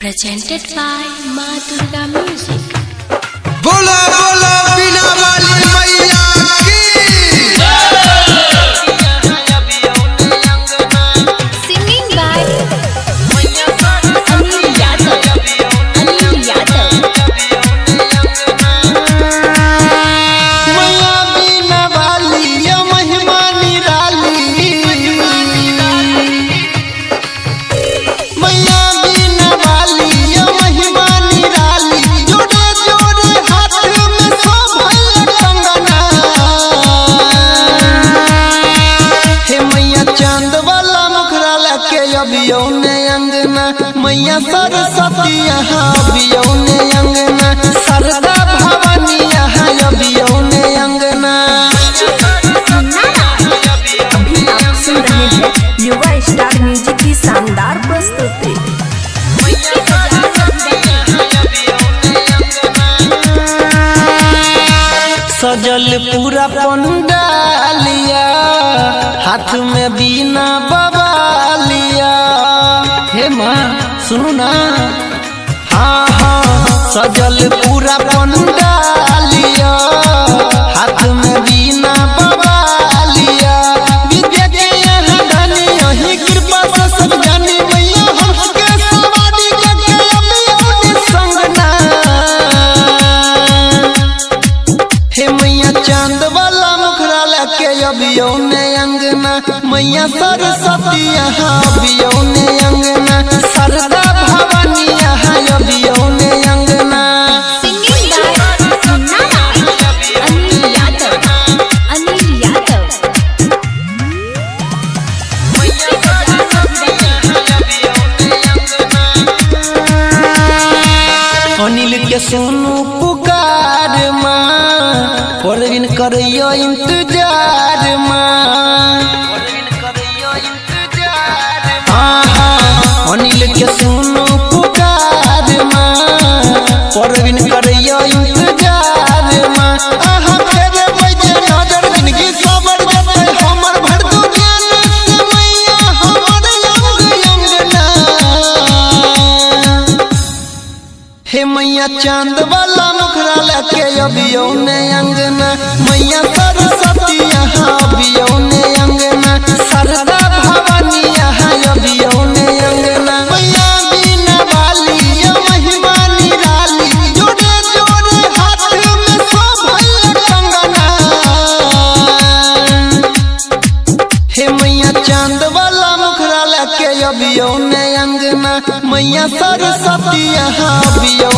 Presented by माँ Durga music. बोला बोला बिना वाली मैया की। Singing by Anil Yadav. मैया बिना वाली या महिमा निराली। मैया बिना वाली या महिमा निराली। जोड़े जोड़े हाथ में शोभल कंगना। हे मैया चांद वाला मुखरा लके अबियो ने अंगना। मैया सरस्वती यहाँ अबियो ने अंगना। सरदा भवानी यहाँ अबियो ने अंगना। अभी आप सुन रहे हैं युवा स्टार म्यूजिक की शानदार प्रस्तुति। सजल पूरा पंडालिया, हाथ में बीना बवालिया। हे माँ सुनो ना, हाँ हाँ सजल पूरा पंडालिया, हाथ में बीना बवालिया। विद्या के यहाँ धनी यही कृपा से सब जानी। मैया हमके सवारी करके अबियो संगना। हे मैया चांद वाला मुखरा लके अबियो ने अंगना। मैया सरस्वती यहाँ अबियो ने अंगना। सरदा भवानी यहाँ अबियो ने अंगना। Singing by Anil Yadav. अनिल के सुनू पुकार माँ, परवीन करियो इंतजार माँ। हाँ हाँ अनिल के सुनू पुकार माँ, परवीन करियो इंतजार माँ। आहा फेरे बजे नजर जिंदगी सबर जते हमर भर दू ज्ञान से मैया हमर अंगना। हे मैया चांद वाला मुखरा लके अबियो ने अंगना। मैया सरस्वती यहाँ अबियो ने अंगना। सरदा भवानी यहाँ अबियो ने अंगना। मैया बिना वाली या महिमा निराली। जोड़े जोड़े हाथ में शोभल कंगना। हे मैया चांद वाला मुखरा लके अबियो ने अंगना। मैया सरस्वती यहाँ अबियो